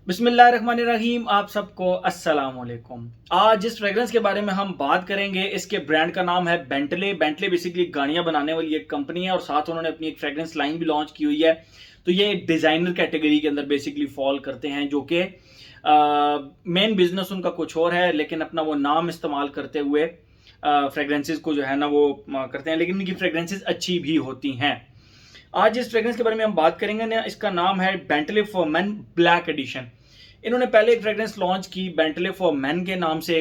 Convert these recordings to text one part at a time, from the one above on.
बिस्मिल्लाहिर्रहमानिर्रहीम। आप सबको अस्सलाम वालेकुम। आज जिस फ्रेग्रेंस के बारे में हम बात करेंगे, इसके ब्रांड का नाम है बेंटले। बेंटले बेसिकली गाड़ियां बनाने वाली एक कंपनी है और साथ उन्होंने अपनी एक फ्रेग्रेंस लाइन भी लॉन्च की हुई है। तो ये एक डिज़ाइनर कैटेगरी के अंदर बेसिकली फॉल करते हैं, जो कि मेन बिजनेस उनका कुछ और है, लेकिन अपना वो नाम इस्तेमाल करते हुए फ्रेग्रेंसेस को जो है ना वो करते हैं, लेकिन इनकी फ्रेग्रेंसेस अच्छी भी होती हैं। आज जिस फ्रेग्रेंस के बारे में हम बात करेंगे ना, इसका नाम है Bentley for main black edition. इन्होंने पहले एक फ्रेग्रेंस लॉन्च की बेंटले फॉर मेन के नाम से,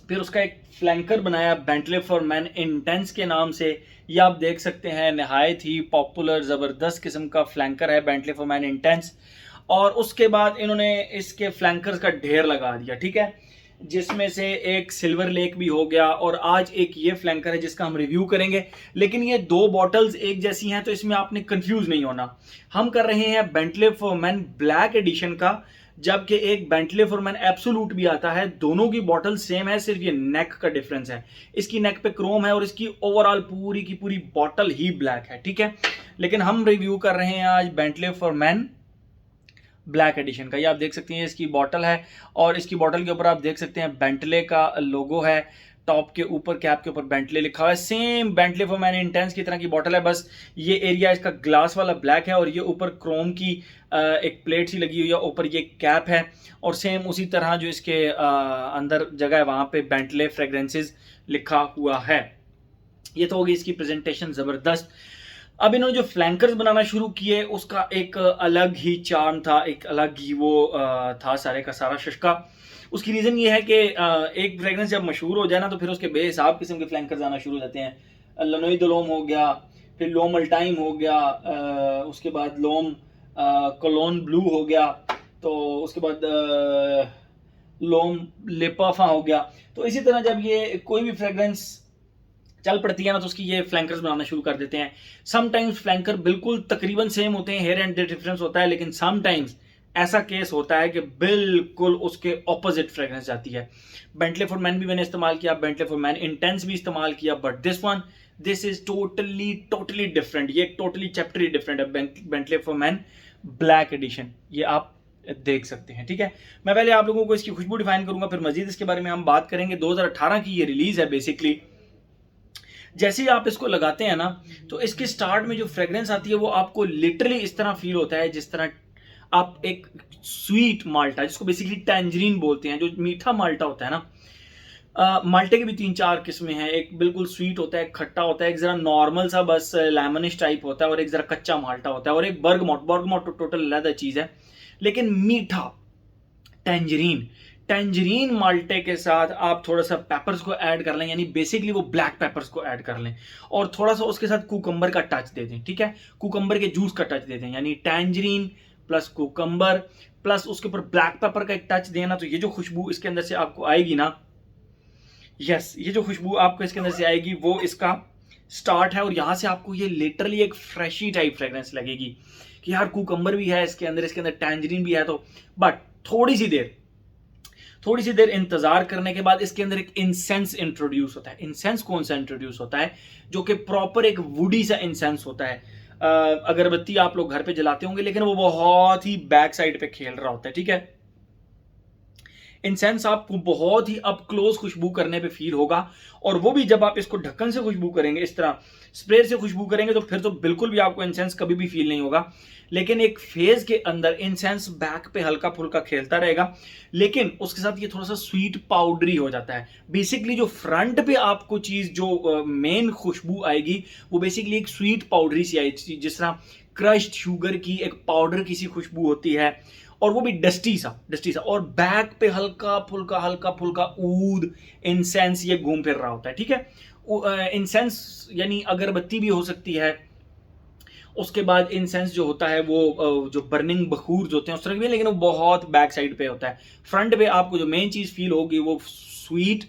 फिर उसका एक फ्लैंकर बनाया बेंटले फॉर मेन इंटेंस के नाम से। ये आप देख सकते हैं, नहायत ही पॉपुलर ज़बरदस्त किस्म का फ्लैंकर है बेंटले फॉर मेन इंटेंस। और उसके बाद इन्होंने इसके फ्लैंकर्स का ढेर लगा दिया, ठीक है, जिसमें से एक सिल्वर लेक भी हो गया और आज एक ये फ्लैंकर है जिसका हम रिव्यू करेंगे। लेकिन ये दो बॉटल्स एक जैसी हैं, तो इसमें आपने कंफ्यूज नहीं होना। हम कर रहे हैं Bentley for main black edition का, जबकि एक बेंटले फॉर मेन एब्सोल्यूट भी आता है। दोनों की बॉटल सेम है, सिर्फ ये नेक का डिफरेंस है। इसकी नेक पे क्रोम है और इसकी ओवरऑल पूरी की पूरी बॉटल ही ब्लैक है, ठीक है। लेकिन हम रिव्यू कर रहे हैं आज Bentley for main black edition का। ये आप देख सकते हैं, इसकी बॉटल है और इसकी बॉटल के ऊपर आप देख सकते हैं बेंटले का लोगो है। टॉप के ऊपर, कैप के ऊपर बेंटले लिखा हुआ है। Same Bentley for man intense की तरह की बॉटल है, बस ये एरिया इसका ग्लास वाला ब्लैक है और ये ऊपर क्रोम की एक प्लेट सी लगी हुई है, ऊपर ये कैप है। और सेम उसी तरह जो इसके अंदर जगह है वहाँ पे बेंटले फ्रेग्रेंसेस लिखा हुआ है। ये तो होगी इसकी प्रेजेंटेशन ज़बरदस्त। अब इन्होंने जो फ्लैंकर्स बनाना शुरू किए, उसका एक अलग ही चार्म था, एक अलग ही वो था सारे का सारा शशका। उसकी रीज़न ये है कि एक फ्रेग्रेंस जब मशहूर हो जाए ना, तो फिर उसके बेहिसाब किस्म के फ्लैंकर्स आना शुरू हो जाते हैं। लनोई दलोम हो गया, फिर लोम अल्टाइम हो गया, उसके बाद लोम कोलोन ब्लू हो गया, तो उसके बाद लोम लिपाफा हो गया। तो इसी तरह जब ये कोई भी फ्रेग्रेंस चल पड़ती है ना, तो उसकी ये फ्लैंकर्स बनाना शुरू कर देते हैं। समटाइम्स फ्लैंकर बिल्कुल तकरीबन सेम होते हैं, हेयर एंड डिफरेंस होता है, लेकिन समटाइम्स ऐसा केस होता है कि बिल्कुल उसके ऑपोजिट फ्रेग्रेंस जाती है। बेंटले फॉर मैन भी मैंने इस्तेमाल किया, बेंटले फॉर मैन इंटेंस भी इस्तेमाल किया, but this is totally totally different. ये टोटली चैप्टर ही डिफरेंट है, Bentley for man black edition. ये आप देख सकते हैं, ठीक है। मैं पहले आप लोगों को इसकी खुशबू डिफाइन करूंगा, फिर मजीद इसके बारे में हम बात करेंगे। 2018 की ये रिलीज है बेसिकली। जैसे ही आप इसको लगाते हैं ना, तो इसके स्टार्ट में जो फ्रेग्रेंस आती है वो आपको लिटरली इस तरह फील होता है जिस तरह आप एक स्वीट माल्टा, जिसको बेसिकली टैंजरीन बोलते हैं, जो मीठा माल्टा होता है ना। माल्टे की भी 3-4 किस्में हैं। एक बिल्कुल स्वीट होता है, एक खट्टा होता है, एक जरा नॉर्मल सा बस लेमनिश टाइप होता है, और एक जरा कच्चा माल्टा होता है, और एक बर्गमोट टोटल अलग चीज है, लेकिन मीठा टैंजरीन। टैंजरीन माल्टे के साथ आप थोड़ा सा पेपर्स को ऐड कर लें, यानी बेसिकली वो ब्लैक पेपर्स को ऐड कर लें, और थोड़ा सा उसके साथ कुकम्बर का टच दे दें, ठीक है। कुकम्बर के जूस का टच दे दें, यानी टैंजरीन प्लस कुकम्बर प्लस उसके ऊपर ब्लैक पेपर का एक टच देना, तो ये जो खुशबू इसके अंदर से आपको आएगी ना, यस, ये जो खुशबू आपको इसके अंदर से आएगी वो इसका स्टार्ट है। और यहाँ से आपको ये लिटरली एक फ्रेशी टाइप फ्रेग्रेंस लगेगी कि यार कुकम्बर भी है इसके अंदर टैंजरीन भी है। तो बट थोड़ी सी देर इंतजार करने के बाद इसके अंदर एक इंसेंस इंट्रोड्यूस होता है। इंसेंस कौन सा इंट्रोड्यूस होता है? जो कि प्रॉपर एक वुडी सा इंसेंस होता है। अगरबत्ती आप लोग घर पे जलाते होंगे, लेकिन वो बहुत ही बैक साइड पे खेल रहा होता है, ठीक है। इंसेंस आपको बहुत ही अप क्लोज खुशबू करने पे फील होगा, और वो भी जब आप इसको ढक्कन से खुशबू करेंगे, इस तरह स्प्रे से खुशबू करेंगे, तो फिर तो बिल्कुल भी आपको इंसेंस कभी भी फील नहीं होगा। लेकिन एक फेज के अंदर इंसेंस बैक पे हल्का फुल्का खेलता रहेगा, लेकिन उसके साथ ये थोड़ा सा स्वीट पाउडरी हो जाता है। बेसिकली जो फ्रंट पे आपको चीज जो मेन खुशबू आएगी, वो बेसिकली एक स्वीट पाउडरी सी आएगी, जिस तरह क्रश्ड शुगर की एक पाउडर की सी खुशबू होती है, और वो भी डस्टी सा, और बैक पे हल्का फुल्का ऊद इंसेंस ये घूम फिर रहा होता है, ठीक है। इंसेंस यानी अगरबत्ती भी हो सकती है। उसके बाद इंसेंस जो होता है वो जो बर्निंग बखूर होते हैं उस तरह की भी, लेकिन वो बहुत बैक साइड पे होता है। फ्रंट पे आपको जो मेन चीज फील होगी वो स्वीट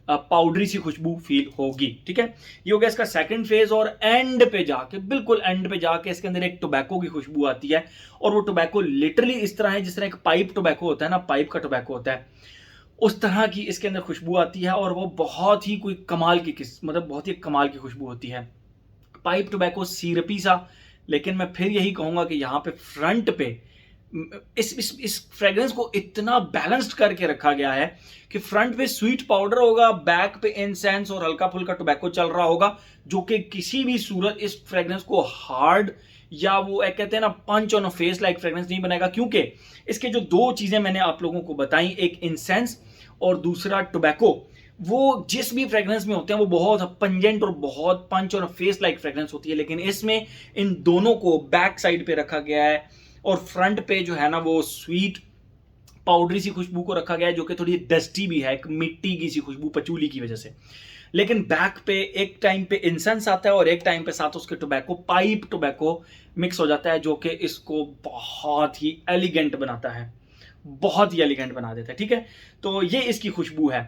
पाउडरी सी खुशबू फील होगी, ठीक है। ये हो गया इसका सेकंड फेज। और एंड पे जाके, बिल्कुल एंड पे जाके इसके अंदर एक टोबैको की खुशबू आती है, और वो टोबैको लिटरली इस तरह है जिस तरह एक पाइप टोबैको होता है ना, पाइप का टोबैको होता है, उस तरह की इसके अंदर खुशबू आती है। और वो बहुत ही कोई कमाल की मतलब बहुत ही कमाल की खुशबू होती है। पाइप टोबैको सिरपी सा, लेकिन मैं फिर यही कहूंगा कि यहाँ पे फ्रंट पे इस फ्रेग्रेंस को इतना बैलेंस्ड करके रखा गया है कि फ्रंट पे स्वीट पाउडर होगा, बैक पे इंसेंस और हल्का फुल्का टोबैको चल रहा होगा, जो कि किसी भी सूरत इस फ्रेग्रेंस को हार्ड या वो कहते हैं ना punch on a face like fragrance नहीं बनाएगा। क्योंकि इसके जो दो चीजें मैंने आप लोगों को बताई, एक इंसेंस और दूसरा टोबैको, वो जिस भी फ्रेग्रेंस में होते हैं वो बहुत पंजेंट और बहुत पंच और फेस लाइक फ्रेग्रेंस होती है, लेकिन इसमें इन दोनों को बैक साइड पे रखा गया है और फ्रंट पे जो है ना वो स्वीट पाउडरी सी खुशबू को रखा गया है, जो कि थोड़ी डस्टी भी है, एक मिट्टी की सी खुशबू पचूली की वजह से। लेकिन बैक पे एक टाइम पे इंसेंस आता है और एक टाइम पे साथ उसके टोबैको, पाइप टोबैको मिक्स हो जाता है, जो कि इसको बहुत ही एलिगेंट बनाता है, बहुत ही एलिगेंट बना देता है। ठीक है, तो ये इसकी खुशबू है।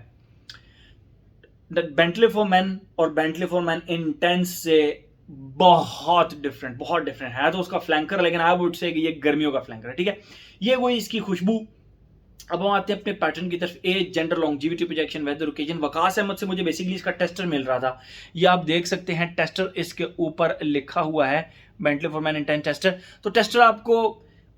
बेंटले फॉर मैन और बेंटले फॉर मैन इंटेंस से बहुत डिफरेंट है। तो उसका फ्लैंकर, लेकिन आई वुड से ये गर्मियों का फ्लैंकर है। ठीक है, ये वही इसकी खुशबू। अब हम आते हैं अपने पैटर्न की तरफ। Age, gender, longevity, projection, weather, occasion. Waqas Ahmed से मुझे बेसिकली इसका टेस्टर मिल रहा था। ये आप देख सकते हैं, टेस्टर इसके ऊपर लिखा हुआ है, Bentley for man intense tester. तो टेस्टर आपको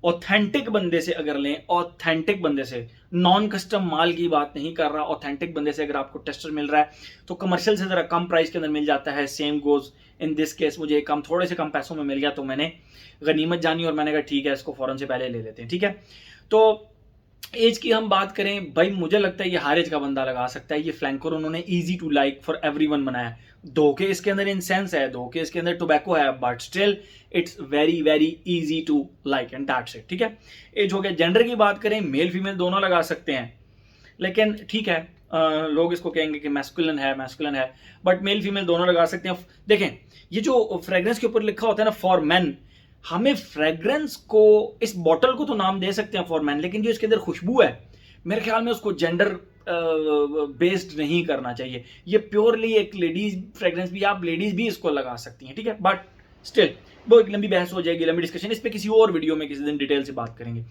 ऑथेंटिक बंदे से अगर लें, ऑथेंटिक बंदे से, नॉन कस्टम माल की बात नहीं कर रहा, ऑथेंटिक बंदे से अगर आपको टेस्टर मिल रहा है तो कमर्शियल से जरा कम प्राइस के अंदर मिल जाता है। Same goes in this case, मुझे थोड़े से कम पैसों में मिल गया, तो मैंने गनीमत जानी और मैंने कहा ठीक है, इसको फौरन से पहले ले लेते हैं। ठीक है, तो एज की हम बात करें, भाई मुझे लगता है ये हर एज का बंदा लगा सकता है। ये फ्लैंकर उन्होंने easy to like for everyone बनाया। धोखे इसके अंदर इंसेंस है, धोखे इसके अंदर टोबैको है, but still it's very very easy to like and that's it. ठीक है, एज हो गया। जेंडर की बात करें, मेल फीमेल दोनों लगा सकते हैं, लेकिन ठीक है, लोग इसको कहेंगे कि मैस्कुलिन है, बट मेल फीमेल दोनों लगा सकते हैं। देखें, ये जो फ्रेग्रेंस के ऊपर लिखा होता है ना फॉर मैन, हमें फ्रेग्रेंस को, इस बॉटल को तो नाम दे सकते हैं फॉर मैन, लेकिन जो इसके अंदर खुशबू है मेरे ख्याल में उसको जेंडर बेस्ड नहीं करना चाहिए। ये प्योरली एक लेडीज फ्रेग्रेंस भी, आप लेडीज भी इसको लगा सकती हैं। ठीक है, बट स्टिल वो एक लंबी बहस हो जाएगी, लंबी डिस्कशन, इस पर किसी और वीडियो में किसी दिन डिटेल से बात करेंगे।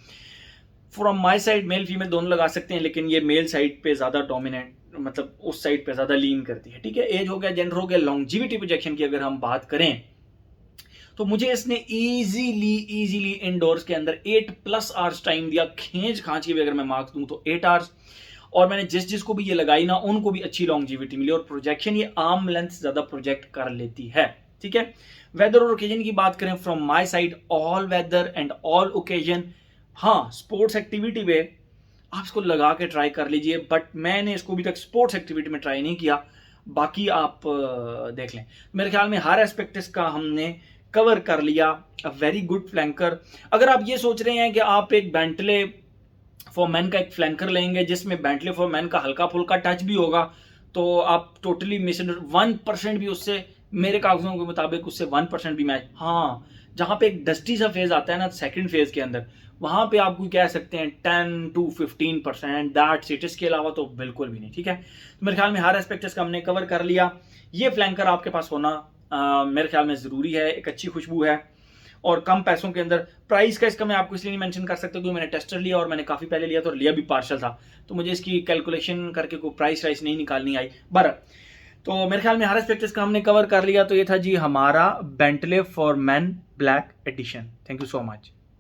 From my side male female दोनों लगा सकते हैं, लेकिन ये मेल साइड पे ज्यादा डोमिनेंट, मतलब उस साइड पे ज्यादा लीन करती है। ठीक है, एज हो गया, जेंडर हो गया। लॉन्जिविटी प्रोजेक्शन की अगर हम बात करें तो मुझे इसने इजीली इंडोर्स के अंदर 8+ आवर्स टाइम दिया। खींच के भी अगर मैं मार्क्स दूं तो 8 आवर्स, और मैंने जिसको भी ये लगाई ना उनको भी अच्छी लॉन्जिविटी मिली, और प्रोजेक्शन ये आर्म लेंथ ज्यादा प्रोजेक्ट कर लेती है। ठीक है, वेदर और ओकेजन की बात करें, from my side all weather and all occasion. हाँ, स्पोर्ट्स एक्टिविटी पे आप इसको लगा के ट्राई कर लीजिए, बट मैंने इसको अभी तक स्पोर्ट्स एक्टिविटी में ट्राई नहीं किया, बाकी आप देख लें। मेरे ख्याल में हर एस्पेक्ट इसका हमने कवर कर लिया। A very good flanker. अगर आप ये सोच रहे हैं कि आप एक बेंटले फॉर मैन का एक फ्लैंकर लेंगे जिसमें बेंटले फॉर मैन का हल्का फुल्का टच भी होगा, तो आप टोटली मिस 1% भी उससे, मेरे कागजों के मुताबिक उससे 1% भी मैच। हाँ, जहां पे एक डस्टी सा फेज आता है ना सेकंड फेज के अंदर, वहां पे आप कह सकते हैं 10 to 15%, दैट्स इट। इसके अलावा तो बिल्कुल भी नहीं। ठीक है, तो मेरे ख्याल में हर एस्पेक्ट इसका हमने कवर कर लिया। ये फ्लैंकर आपके पास होना मेरे ख्याल में ज़रूरी है। एक अच्छी खुशबू है और कम पैसों के अंदर। प्राइस का इसका मैं आपको इसलिए नहीं मेंशन कर सकता क्योंकि मैंने टेस्टर लिया और मैंने काफ़ी पहले लिया तो लिया भी पार्शल था, तो मुझे इसकी कैलकुलेशन करके कोई प्राइस नहीं निकालनी आई। बरं, तो मेरे ख्याल में हर एस्पेक्ट इसका हमने कवर कर लिया। तो ये था जी हमारा Bentley for man black edition. Thank you so much.